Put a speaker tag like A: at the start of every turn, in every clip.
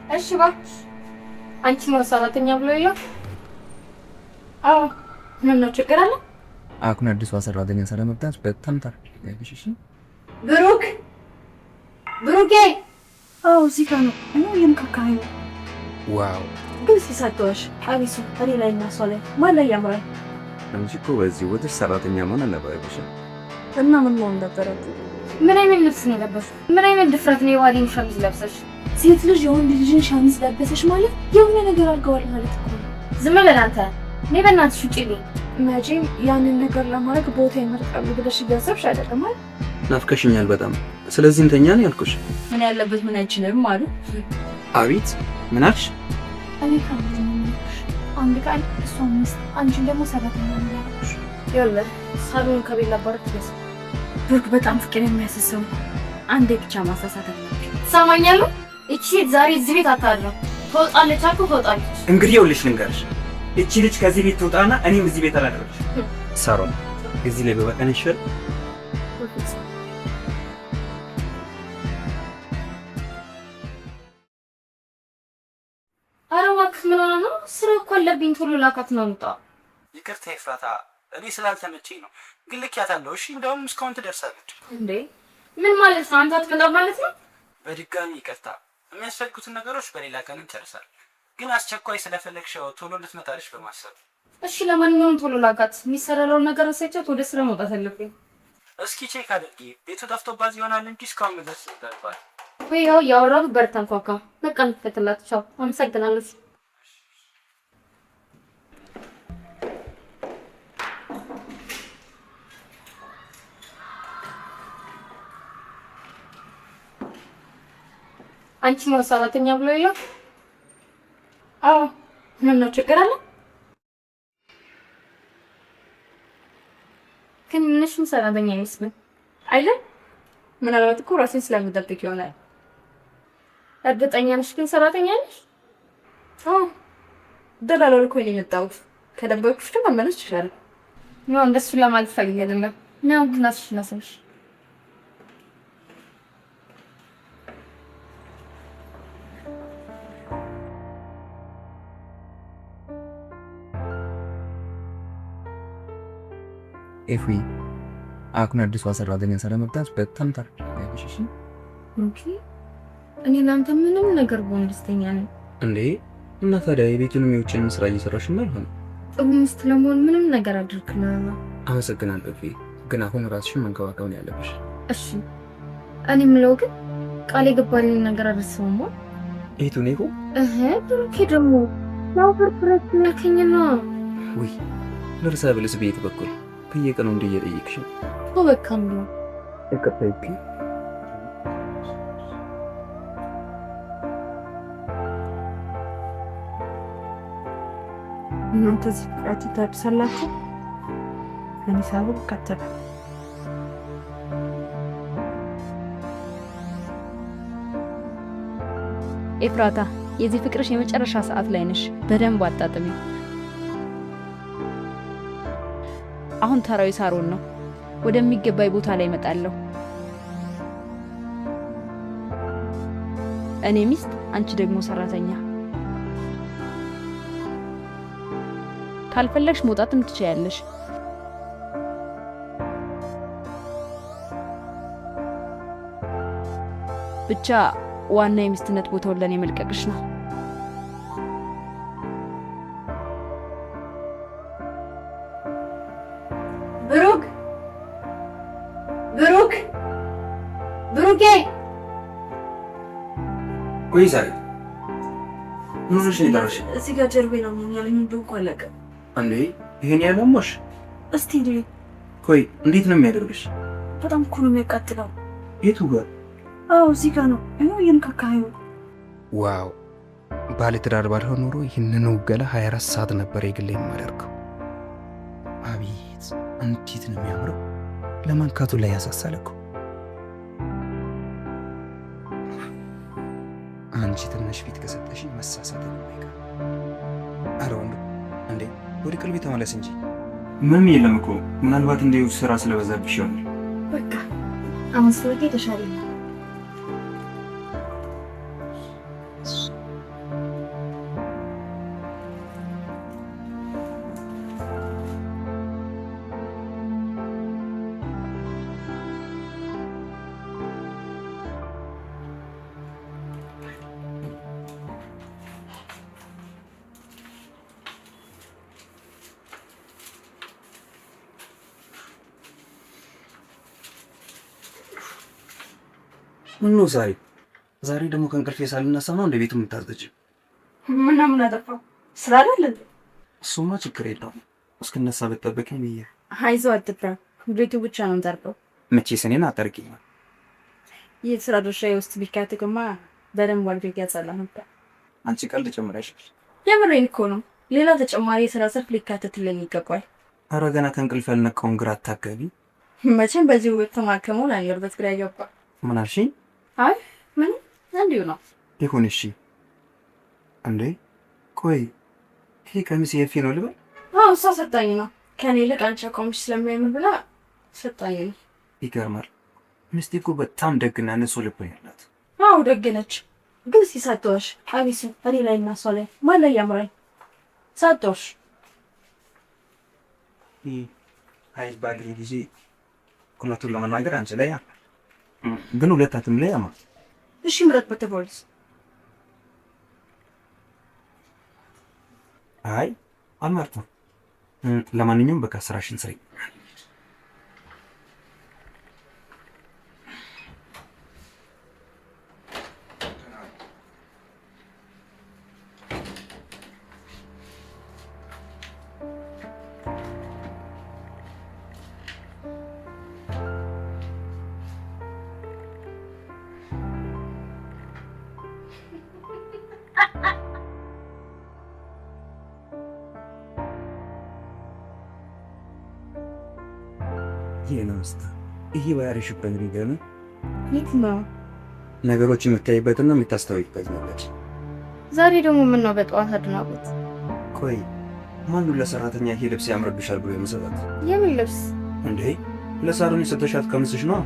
A: እሺ እባክሽ አንቺ ነው ሰራተኛ ብሎ ይላል? አዎ ምን ነው ችግር አለ?
B: አሁን አዲሷ ሰራተኛ ስለመጣች በጣም ታርቀሽ። እሺ
A: ብሩክ ብሩኬ።
C: አዎ እዚህ ጋር ነው እኔ የምከካኝ።
B: ዋው
C: ግን ሲሳተውሽ አቢሱ እኔ ላይ እና እሷ ላይ ማን ላይ ያምራል?
B: አንቺ እኮ በዚህ ወጥሽ ሰራተኛ መሆን አልነበረብሽ።
C: እና ምን መሆን ነበረብኝ?
A: ምን አይነት ልብስ ነው የለበስሽ? ምን አይነት ድፍረት ነው የዋሊን ሸሚዝ ለብሰሽ?
C: ሴት ልጅ የወንድ ልጅን ሸሚዝ ለበሰሽ ማለት የሆነ ነገር አድርገዋል ማለት እኮ ነው።
A: ዝም በል አንተ። እኔ በእናትሽ ውጪልኝ።
C: መቼም ያንን ነገር ለማድረግ ቦታ ይመርጣሉ ብለሽ እያሰብሽ አይደለም አይደል?
B: ናፍቀሽኛል በጣም። ስለዚህ እንተኛ ነው ያልኩሽ።
C: ምን ያለበት ምን አይችልም አሉ።
B: አቤት ምን አልሽ?
C: እኔ አንድ ቀን እሷ ሚስት አንቺን ደግሞ ሰራተኛ ነው ያልኩሽ።
A: ይኸውልህ ሳሎን ከቤላ ባርክ ደስ
C: ብሩክ በጣም ፍቅር የሚያሰሰው አንዴ ብቻ ማሳሳት አለብሽ።
A: ትሰማኛለህ? እቺ ዛሬ እዚህ ቤት አታድርም። ትወጣለች አልኩ ትወጣለች።
D: እንግዲህ ይኸውልሽ ልንገርሽ፣ እቺ ልጅ ከዚህ ቤት ትውጣና እኔም እዚህ ቤት አላደርግሽ።
B: ሳሮን እዚህ ላይ በበቀን ይሽር።
A: ኧረ እባክህ ምን ሆነህ ነው? ስራ እኮ አለብኝ። ቶሎ ላካት ነው የምወጣው።
D: ይቅርታ ኤፍራታ፣ እኔ ስላልተመቸኝ ነው። ግን ልኪያታለሁ። እሺ እንደውም እስካሁን ትደርሳለች።
A: እንዴ ምን ማለት ነው? አንተ አትመጣም ማለት ነው?
D: በድጋሚ ይቅርታ። የሚያስፈልጉትን ነገሮች በሌላ ቀን እንጨርሳለን። ግን አስቸኳይ ስለፈለግሽው ቶሎ ልትመጣልሽ በማሰብ።
A: እሺ ለማንኛውም ቶሎ ላካት። የሚሰራውን ነገር አሳይቻት ወደ ስራ መውጣት አለብኝ።
D: እስኪ ቼክ አድርጊ። ቤቱ ጠፍቶባት ይሆናል እንጂ እስካሁን ድረስ ይደርሳል።
A: ወይ ያው ያወራው በርታን ኳካ በቃ እንፈትላት። ቻው አመሰግናለሁ። አንቺ ነው ሰራተኛ ብሎ ይላል? አዎ ምን ነው ችግር አለ? ግን ምንሽም ሰራተኛ አይመስልም አይደል?
C: ምናልባት እኮ ራሴን ስለምደብቅ ይሆናል።
A: እርግጠኛ ነሽ ግን ሰራተኛ ነሽ?
C: አዎ ደላላው እኮ ነው የመጣሁት። ከደበቅኩሽ ግን መመለስ ይችላል።
A: ነው እንደሱ ለማለት ፈልጌ አይደለም። ነው ግናስሽ ናስሽ
B: ኤፊ አሁን አዲሷ ሰራተኛ ስለመጣች በጣም ታርቀሽ። እሺ
A: ኦኬ። እኔ ላንተ ምንም ነገር ቦን ደስተኛ ነኝ።
B: እንዴ እና ታዲያ የቤቱንም የውጭንም ስራ እየሰራሽ ነው አይሆን?
A: ጥሩ ሚስት ለመሆን ምንም ነገር አድርግልኝ።
B: አመሰግናለሁ ኤፊ፣ ግን አሁን ራስሽን መንከባከብ ነው ያለብሽ።
A: እሺ እኔ የምለው ግን ቃል የገባልኝ ነገር አደረሰውማ።
B: እህቱ ነይኮ
A: ብሩኬ ደግሞ ያው ፍርፍረት ነከኝና
B: ወይ ለርሳ ብለስ ቤት በኩል በየቀኑ እንደየጠየቅሽ
A: ነው በቃም ነው
B: እከፈይፒ
C: እናንተ እዚህ ፍቅራችሁ ታድሳላችሁ። እኔ ሳቡ ከተለ
E: ኤፍራታ የዚህ ፍቅርሽ የመጨረሻ ሰዓት ላይ ነሽ። በደንብ አጣጥሚ። አሁን ተራዊ ሳሮን ነው። ወደሚገባይ ቦታ ላይ እመጣለሁ። እኔ ሚስት፣ አንቺ ደግሞ ሰራተኛ። ካልፈለግሽ መውጣትም ትችያለሽ። ብቻ ዋና የሚስትነት ቦታውን ለኔ መልቀቅሽ ነው።
A: ብሩክ ብሩክ ብሩኬ
D: ቆይ ዛሬ ኑሮሽ ነው ደረሽ?
C: እዚህ ጋር ጀርቤ ነው የሚያለኝ። እንደው አለቀ
D: እንዴ ይሄን ያለሞሽ?
C: እስቲ እንዴ
D: ቆይ እንዴት ነው የሚያደርግሽ?
C: በጣም እኮ ነው የሚያቃጥለው።
D: የቱ ጋር?
C: አዎ እዚህ ጋር ነው። የንካካዩ
B: ዋው ባለ ትዳር ባልሆን ኖሮ ይህንን ውገላ 24 ሰዓት ነበር የግሌ የማደርገው። አቤት እንዴት ነው የሚያምረው! ለማንካቱ ላይ ያሳሳለኩ። አንቺ ትንሽ ፊት ከሰጠሽ መሳሳት ነው ማይቀር። አረ ወንዱ እንዴ ወደ ቀልቤ ተመለስ እንጂ።
D: ምንም የለም እኮ ምናልባት እንደው ስራ ስለበዛብሽ ይሆናል።
C: በቃ አሁን ስለዚህ ተሻለ።
B: ምን ነው ዛሬ ደግሞ ከእንቅልፌ ሳልነሳ ነው እንደ ቤቱ የምታዘጅው?
C: ምን አጠፋው? ስራ አይደል?
B: እሱማ ችግር የለውም። እስክነሳ ብትጠብቀኝ ብዬ።
E: አይዞህ አትፍራ፣ ቤቱ ብቻ ነው የምጠርቀው።
B: መቼስ እኔን አጠርቂኝ።
E: ይህ ስራ ድርሻዬ ውስጥ ቢካተትማ በደንብ አድርጌ ያጸላ ነበር።
B: አንቺ ቀልድ ጨምረሻል።
E: የምሬን እኮ ነው። ሌላ ተጨማሪ የስራ ዘርፍ ሊካተትልኝ ይገባል።
B: ኧረ ገና ከእንቅልፍ ያልነቃውን ግራ አታገቢ።
E: መቼም በዚህ ውበት ተማከሙ ላየርበት ግራ ይገባ።
B: ምን አልሽኝ?
E: አይ ምን እንዲሁ ነው።
B: ይሁን እሺ። እንዴ ቆይ ይሄ ቀሚስ የፊ ነው ልበል?
E: አዎ እሷ ሰጣኝ ነው። ከኔ ይልቅ አንቺ አቋምሽ ስለሚያምር ብላ ሰጣኝ ነው።
B: ይገርማል። ሚስቴ እኮ በጣም ደግና ንጹህ ልብ ያላት።
E: አዎ ደግ ነች። ግን እስኪ ሳትዋሽ ቀሚሱ እኔ ላይ እና እሷ ላይ ማን ላይ ያምራል? ሳትዋሽ
B: አይ ባል ጊዜ እውነቱን ለመናገር አንቺ ላይ ግን ሁለታችንም ላይ ያማ።
E: እሺ ምረጥ በተባለስ?
B: አይ አልመርጥም። ለማንኛውም በቃ ስራሽን ስሪ። ይሄ ባያሪሽ በግሪገን
E: የት ነው
B: ነገሮች የምታይበትና የምታስተውይበት ነገር።
A: ዛሬ ደግሞ ምን ነው በጠዋት አድናቆት?
B: ቆይ ማን ለሰራተኛ ይሄ ልብስ ያምርብሻል ብሎ የመሰላት?
A: የምን ልብስ
B: እንዴ? ለሳሩን የሰጠሻት ቀምስሽ ነው?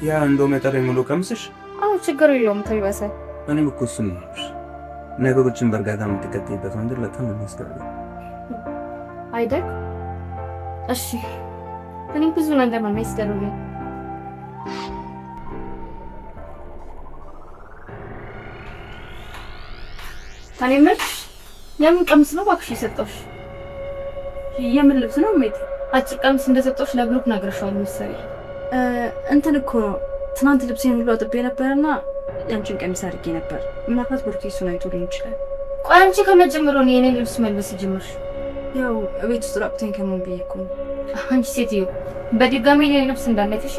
B: ያ እንደው መጠር ሙሉ ቀምስሽ?
A: አዎ ችግር የለውም ተይበሰ።
B: እኔም እኮ እሱን ነው ነገሮችን በእርጋታ የምትቀጥይበት መንገድ በጣም የሚያስገርም
A: አይደል? እሺ እኔ ብዙ ነገር ነው የሚያስገርመኝ። እኔ የምልሽ የምን ቀሚስ ነው እባክሽ የሰጠሁሽ?
E: የምን ልብስ ነው ሜት?
A: አጭር ቀሚስ እንደሰጠሁሽ ለብሩክ ነግሬሻለሁ መሰለኝ።
E: እንትን እኮ ትናንት ልብሴን ሁሉ አጥቤ ነበርና ያንቺን ቀሚስ አድርጌ ነበር። ምናልባት ብሩክ እሱን አይቶ ሊሆን ይችላል።
A: ቆይ አንቺ ከመጀመሪያው ነው የኔን ልብስ መልበስ ጀመርሽ?
E: ያው ቤት ውስጥ ራቁቴን ከመሆን ብዬሽ እኮ ነው።
A: አንቺ ሴትዮ በድጋሚ የኔን ልብስ እንዳነትሽ።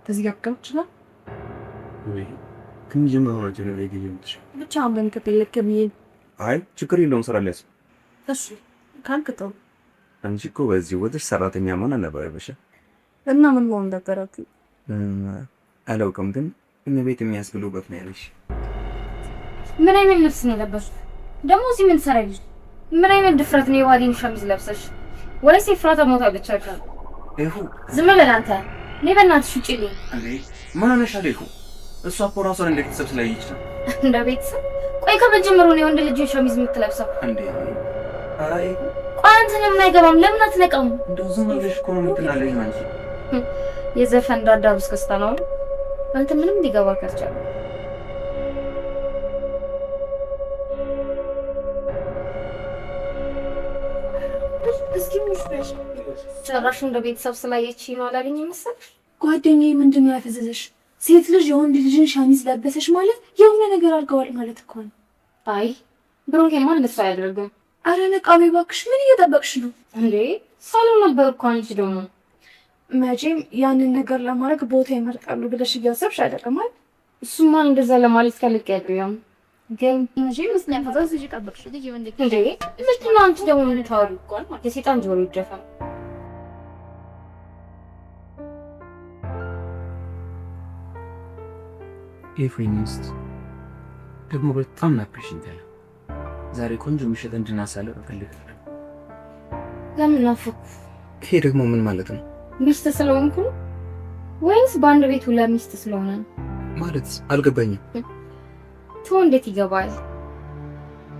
E: እዚህ ጋር ብቻ
B: ግን ጀምሮ ነው ለጊዜውሽ
E: ብቻ አምበን ከጥልከም ይሄ
B: አይ ችግር የለውም ሰራለስ።
E: እሺ ካልከተው
B: አንቺ እኮ በዚህ ወጥሽ ሰራተኛ ማን ነበረብሽ?
E: እና ምን ሆነ ነበረኩ?
B: አላውቅም ግን እነ ቤት የሚያስብሉበት ነው ያለሽ።
A: ምን አይነት ልብስ ነው የለበስሽ? ደግሞ እዚህ ምን ትሰሪያለሽ? ምን አይነት ድፍረት ነው የዋሊን ሸሚዝ ለብሰሽ? ወይስ የፍራታ ሞታ ብቻ ነው?
B: ይሁ
A: ዝም በል አንተ። እኔ በእናትሽ ውጪልኝ።
B: እንዴ ምን አነሻለ? ይሁ እሷ እኮ ራሷን እንደ ቤተሰብ ስለያየች ነው።
A: እንደ ቤተሰብ? ቆይ ከመጀመሩ ነው የወንድ ልጅ ሸሚዝ የምትለብሰው እንዴ?
B: አይ
A: ቆይ አንተ ለምን አይገባም? ለምን አትነቀም?
B: እንደው ዝም ብለሽ እኮ ነው የምትናለኝ አንቺ።
A: የዘፈን ዳዳብ እስከስታ ነው አንተ ምንም ሊገባ ካልቻለ። እስኪ ምን ስፔሽ ጭራሽ እንደ ቤተሰብ ስላየች ነው አላለኝ መሰለሽ?
C: ጓደኛዬ ምንድነው ያፈዘዘሽ? ሴት ልጅ የወንድ ልጅን ሸሚዝ ለበሰሽ ማለት የሆነ ነገር አድርገዋል ማለት እኮ ነው።
A: አይ ብሩኬማ እንደሱ አያደርግም።
C: አረ ነቃቤ እባክሽ፣ ምን እየጠበቅሽ ነው
A: እንዴ? ሳሎን ነበር እኮ አንቺ ደግሞ።
C: መቼም ያንን ነገር ለማድረግ ቦታ ይመርጣሉ ብለሽ እያሰብሽ አይደለም አይደል?
A: እሱማ እንደዛ ለማለት ከልክ ያለው ግን
C: መቼም ምስለ ፈዛዝ ይቀበቅሽ ልጅ ወንድ
A: እንዴ? ምንድነው አንቺ ደግሞ ምን ታወሪ? የሴጣን ጆሮ ይደፋል።
B: ኤፍሬምስት ደግሞ በጣም ናፍቀሽኛል። ዛሬ ቆንጆ ምሽት እንድናሳልፍ እፈልጋለሁ።
A: ለምን ናፈኩ?
B: ይሄ ደግሞ ምን ማለት ነው?
A: ሚስት ስለሆንኩ ወይስ በአንድ ቤት ሁላ ሚስት ስለሆነ?
B: ማለት አልገባኝም።
A: ተው እንዴት ይገባል?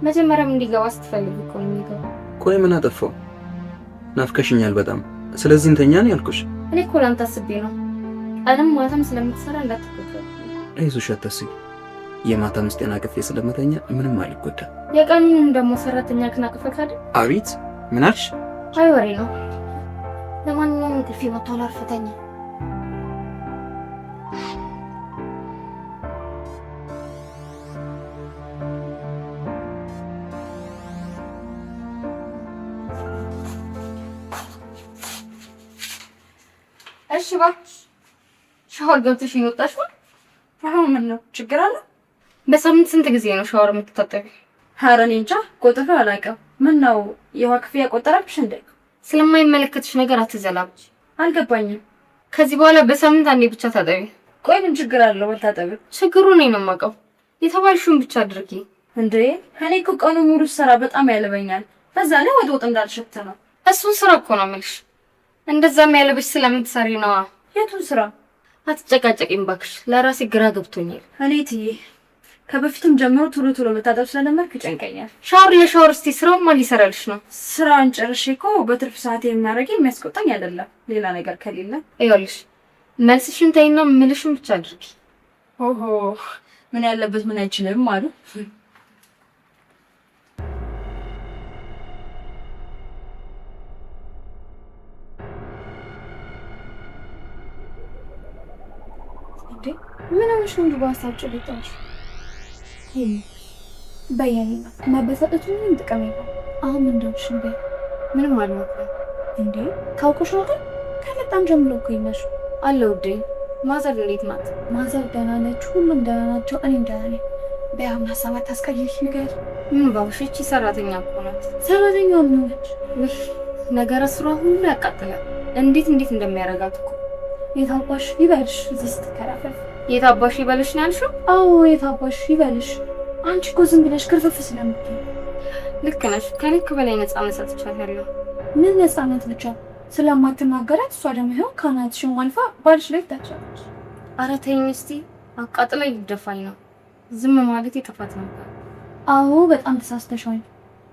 A: መጀመሪያም እንዲገባ ስትፈልግ እኮ ነው የሚገባው።
B: ቆይ ምን አጠፋው? ናፍቀሽኛል በጣም። ስለዚህ እንተኛ ነው ያልኩሽ።
A: እኔ እኮ ላንተ አስቤ ነው። ቀንም ማታም ስለምትሰራ እንዳትቆጣ።
B: አይዞሽ አታስቢ። የማታ ምስጤና ቅፌ ስለመተኛ ምንም አልጎዳም።
A: የቀኑን ደግሞ ሰራተኛ ክናቅፈክ አይደል?
B: አቤት ምን አልሽ?
A: አይ ወሬ ነው። ለማንኛውም ቅፌ መጥቷል፣ አርፈተኛ። እሺ እባክሽ ሻወር ገብተሽ ይወጣሽ ነው?
E: አሁን ምን ነው ችግር አለ?
A: በሳምንት ስንት ጊዜ ነው ሻወር የምትታጠቢው?
E: ኧረ እኔ እንጃ ቆጥሬው አላውቅም። ምን ነው የውሃ ክፍያ ቆጠረብሽ እንዴ?
A: ስለማይመለከትሽ ነገር አትዘላብሽ።
E: አልገባኝም።
A: ከዚህ በኋላ በሳምንት አንዴ ብቻ ታጠቢ።
E: ቆይ ምን ችግር አለው መታጠቢው?
A: ችግሩ እኔ ነው የማውቀው። የተባልሽውን ብቻ አድርጊ።
E: እንዴ እኔ እኮ ቀኑ ሙሉ ስራ በጣም ያለበኛል። በዛ ላይ ወጥ እንዳልሸት ነው።
A: እሱን ስራ እኮ ነው የምልሽ። እንደዛም ያለብሽ ስለምትሰሪ ነዋ።
E: የቱን ስራ?
A: አትጨቃጨቂም እባክሽ፣ ለራሴ ግራ ገብቶኛል።
E: እኔ ትዬ ከበፊትም ጀምሮ ቶሎ ቶሎ መታጠብ ስለለመድኩ ይጨንቀኛል።
A: ሻወር ለሻወር እስቲ ስራው ማን ሊሰራልሽ ነው?
E: ስራውን ጨርሼ እኮ በትርፍ ሰዓት የሚያደርግ የሚያስቆጣኝ አይደለም፣ ሌላ ነገር ከሌለ።
A: ይኸውልሽ መልስሽን ተይና ምልሽን ብቻ አድርጊ።
E: ኦሆ ምን ያለበት ምን አይችልም አሉ።
C: እንዴ ምን ሆነሽ ነው ባሳጭው ልጣሽ? በያኔ ማበሳጨቱ ምን ጥቅም የለም። አሁን ምን እንደሆንሽ ነው?
A: ምንም አልሞክርም።
C: እንዴ ታውቁሽ ነው ግን ከመጣን ጀምሮ እኮ ይመሽ
A: አለው ውዴ። ማዘር እንዴት ናት?
C: ማዘር ደህና ነች፣ ሁሉም ደህና ናቸው። እኔም ደህና ነኝ። በያምና ሰባት ታስቀይሽ ነገር
A: ምን ባውሽ? እቺ ሰራተኛ እኮ ናት።
C: ሰራተኛ ምን ነች?
A: ነገረ ስራ ሁሉ ያቃጥላል። እንዴት እንደሚያረጋት እኮ።
C: የታባሽ ይበልሽ እዚህ ስትከራፈፍ።
A: የታባሽ ይበልሽ ነው ያልሽው?
C: አዎ የታባሽ ይበልሽ። አንቺ እኮ ዝም ብለሽ ክርፍፍ ስለምትይ።
A: ልክ ነሽ። ከልክ በላይ ነፃነት ሰጥቻለሁ።
C: ምን ነፃነት ብቻ ስለማትናገራት እሷ ደግሞ ይኸው ካናትሽን አልፋ ባልሽ ላይ ታቻለች።
A: ኧረ ተይኝ እስቲ። አቃጥለኝ ልደፋኝ ነው። ዝም ማለት የጥፋት ነበር።
C: አዎ በጣም ተሳስተሻል።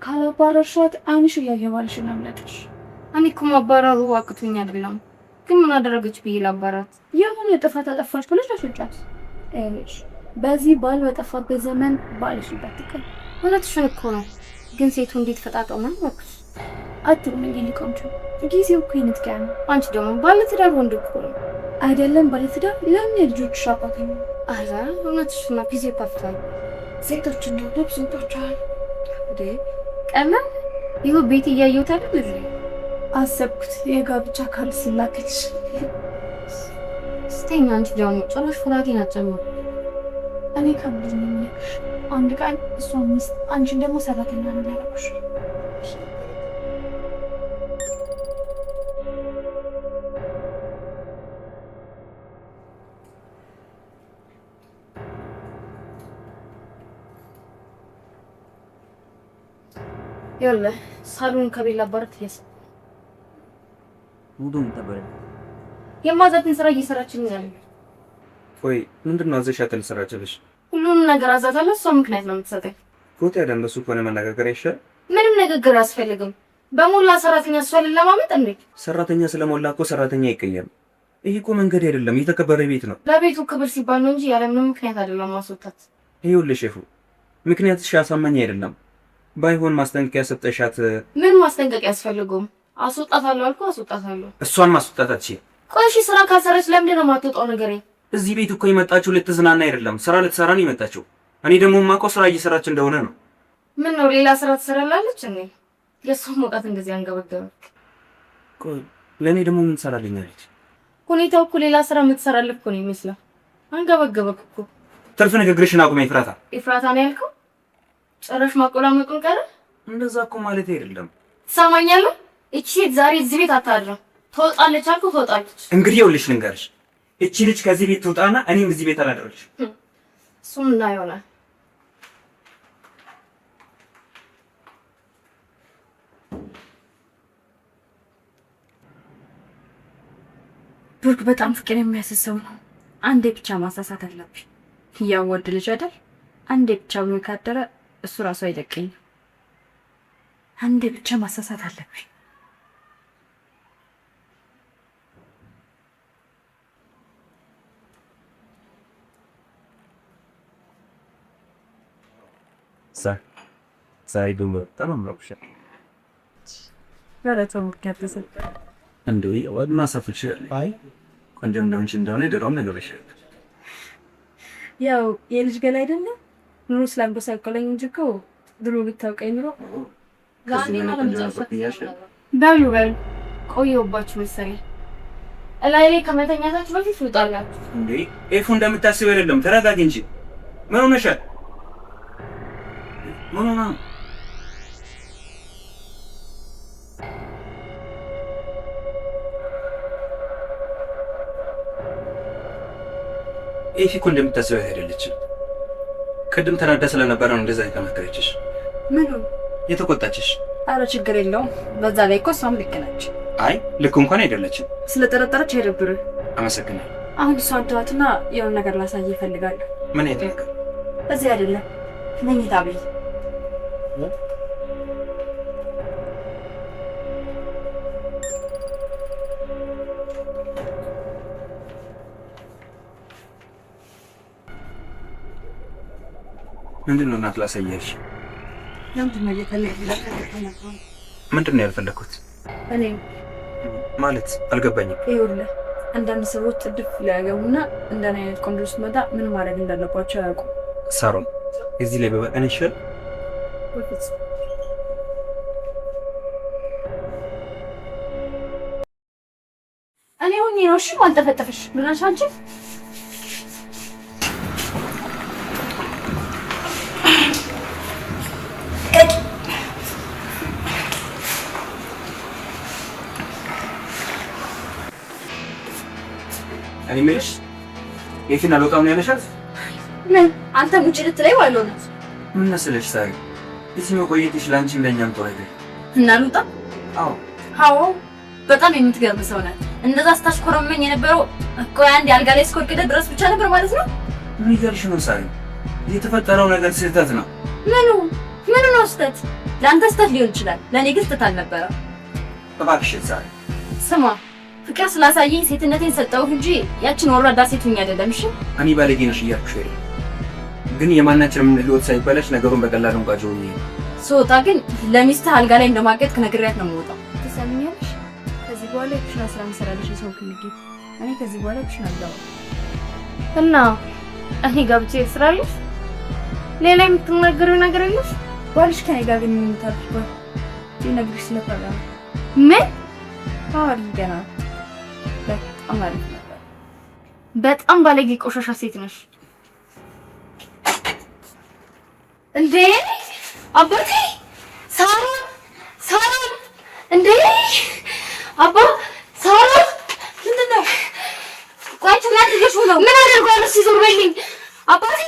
C: ካላባረርሻት አይንሽ እያየ ባልሽን አምለጥሽ።
A: እኔ እኮ ማባረሩ አቅቶኝ አይደለም፣ ግን ምን አደረገች ብዬ ላባራት?
C: የሆነ ጥፋት አጠፋች ብለሽ አስወጫት። እሺ በዚህ ባል በጠፋበት ዘመን ባልሽ ይባትከል።
A: እውነትሽን እኮ ነው፣ ግን ሴቱ እንዴት ፈጣጣው ነው ወክሽ
C: አትሩም እንዴ ሊቆምቹ ጊዜው እኮ ይንትቀያ ነው።
A: አንቺ ደግሞ ባለትዳር ወንድ እኮ ነው
C: አይደለም? ባለትዳር ለምን የልጆች አባት ነው?
A: አረ እውነትሽን ነው፣ ጊዜ ጠፍቷል።
C: ሴቶች እንደው ልብስ እንጦቻል
A: እንዴ ቀመም ይሁ ቤት እያየሁት አይደል? እዚህ
C: አሰብኩት የጋብቻ ካል ሲላከች
A: ስተኛ። አንቺ ደግሞ ጭራሽ ፍራቴን አጨምሩ።
C: እኔ ከብድ ነኝ። አንድ ቀን እሷ ሚስት አንቺን ደግሞ ሰራተኛ ነው ያደረኩሽ።
A: يلا صارون كبير لبرت يس
B: ሙዱን ተበለ
A: የማዛትን ስራ እየሰራችልኝ ነው።
B: ወይ ምንድነው አዘሻተል ሰራችልሽ?
A: ሁሉን ነገር አዛታለሁ። እሷ ምክንያት ነው የምትሰጠኝ።
B: ኮት ያለ እንደሱ ከሆነ መነጋገር አይሻል?
A: ምንም ንግግር አያስፈልግም። በሞላ ሰራተኛ እሷን ለማመጥ እንዴ?
B: ሰራተኛ ስለሞላ እኮ ሰራተኛ አይቀየም። ይሄ እኮ መንገድ አይደለም፣ የተከበረ ቤት ነው።
A: ለቤቱ ክብር ሲባል ነው እንጂ ያለ ምንም ምክንያት አይደለም ማስወጣት።
B: ይኸውልሽ ሼፉ፣ ምክንያትሽ አሳማኝ አይደለም። ባይሆን ማስጠንቀቂያ ሰጠሻት።
A: ምን ማስጠንቀቂያ ያስፈልገውም? አስወጣታለሁ አልኩ፣ አስወጣታለሁ።
B: እሷን ማስወጣት አትችይም።
A: ቆይ እሺ ስራ ካሰረች ለምንድን ነው የማትወጣው? ነገር
B: እዚህ ቤት እኮ የመጣችው ልትዝናና አይደለም፣ ስራ ልትሰራ ነው የመጣችው። እኔ ደግሞ የማውቀው ስራ እየሰራች እንደሆነ ነው።
A: ምን ነው ሌላ ስራ ትሰራላለች እንዴ? የሷ መውጣት እንደዚህ አንገበገበ።
B: ቆይ ለኔ ደግሞ ምን ትሰራልኛለች?
A: ሁኔታው እኮ ሌላ ስራ የምትሰራልህ እኮ ነው የሚመስለው። አንገበገበክ እኮ።
B: ትርፍ ንግግርሽን አቁሜ ኤፍራታ።
A: ኤፍራታ ነው ያልከው? ጭራሽ ማቆላመጡን ቀረ።
B: እንደዛ እኮ ማለት አይደለም።
A: ትሰማኛለህ? እቺ ሴት ዛሬ እዚህ ቤት አታድርም። ትወጣለች አልኩ፣ ትወጣለች።
B: እንግዲህ ይኸውልሽ ልንገርሽ፣ እቺ ልጅ ከዚህ ቤት ትውጣና እኔም እዚህ ቤት አላደርልሽ።
A: እሱም እና ይሆናል።
E: ብሩክ በጣም ፍቅር የሚያስሰው ነው። አንዴ ብቻ ማሳሳት አለብኝ። ያው ወድ ልጅ አይደል? አንዴ ብቻ ምን ካደረ እሱ ራሱ አይለቀኝ። አንዴ ብቻ ማሳሳት አለብኝ።
F: ሳይ ደግሞ በጣም ነው
E: ወራተው ከፈሰ
F: እንደው ወድና ሰፍች አይ ቆንጆም ነው እንጂ እንደሆነ ደሮም ነገር ይሻል።
E: ያው የልጅ ገላ አይደለም ኑሮ ስላንበሳቀለኝ እንጂ እኮ ድሮ ብታውቀኝ ኑሮ
A: በሉ ቆየሁባችሁ መሰለኝ። እላይ ላይ ከመተኛታችሁ በፊት ትወጣላችሁ
F: እንዴ? ኤፉ እንደምታስበው አይደለም። ተረጋጊ እንጂ ምን ሆነሻል? ምን ሆነ? ኤፊ እኮ እንደምታስበው አይደለችም። ቅድም ተናዳ ስለነበረ ነው እንደዛ የተናገረችሽ።
E: ምን
F: የተቆጣችሽ?
E: አረ ችግር የለውም። በዛ ላይ እኮ እሷም ልክ ነች።
F: አይ ልክ እንኳን አይደለችም።
E: ስለጠረጠረች አይደብርም።
F: አመሰግናለሁ።
E: አሁን እሷን ተዋትና የሆነ ነገር ላሳይ ይፈልጋሉ።
F: ምን አይነት ነገር?
E: እዚህ አይደለም መኝታ ቤት።
F: ምንድን ነው እናት ላሳያሽ? ምንድን ነው ያልፈለኩት?
E: እኔ
F: ማለት አልገባኝም።
E: ይኸውልህ አንዳንድ ሰዎች ጥድፍ ሊያገቡና እንደኔ አይነት ቆንጆ ስትመጣ ምን ማድረግ እንዳለባቸው አያውቁም።
F: ሳሮን እዚህ ላይ በበቀን ይሻል።
A: እኔ ሆኜ ነው እሺ ማልጠፈጠፈሽ ብለሽ አንቺ
F: እኔ የምልሽ ኤፊን አልወጣም ነው ያለሻት?
E: ምን አንተ ውጭ ልትለኝ ዋለው ነው?
F: ምን መሰለሽ ሳሪ፣ እዚህ መቆየትሽ ለአንቺም ለእኛም ጥሩ አይደል?
E: እና ልውጣ? አዎ በጣም የምትገርም ሰው ናት። እንደዛ ስታሽኮረመኝ የነበረው እኮ አንድ አልጋ ላይ እስከወድቅ ድረስ ብቻ ነበር ማለት ነው?
F: ምን ይገርሽ ነው ሳሪ? የተፈጠረው ነገር ስህተት ነው።
E: ምኑ ነው ስህተት? ለአንተ ስህተት ሊሆን ይችላል፣ ለእኔ ግን ስህተት አልነበረም።
F: እባክሽ ሳሪ
E: ስማ፣ ፍቅር ስላሳየኝ ሴትነቴን ሰጠሁህ እንጂ ያችን ወራዳ ሴቱኝ አይደለም። እሺ
F: እኔ ባለጌ ነሽ እያልኩሽ አይደል? ግን የማናችንም ህይወት ሳይበላሽ ነገሩን በቀላሉ እንቋጨው ነው።
E: ስወጣ ግን ለሚስትህ አልጋ ላይ እንደማገጥክ ነግሬያት ነው የምወጣው። ትሰሚኛለሽ? ከዚህ በኋላ የኩሽና ስራ መሰራለሽ የሰው ክልጌ። እኔ ከዚህ በኋላ ኩሽና አልገባም
A: እና እኔ ገብቼ ስራለሽ። ሌላ የምትናገሪው ነገር የለሽ?
E: ባልሽ ከኔ ጋር ግን የምታደርገው ይነግርሽ ስለፈራ
A: ምን?
E: አዎ ገና በጣም አሪፍ ነበር።
A: በጣም ባለጌ ቆሻሻ ሴት ነሽ። እንዴ አባቴ! ሳሮን እንዴ አባ ሳሮን ምንድነው? ቆይ ትናንት ልጅ ነው ምን አደርጋለሁ? ሲዞር በልኝ አባቴ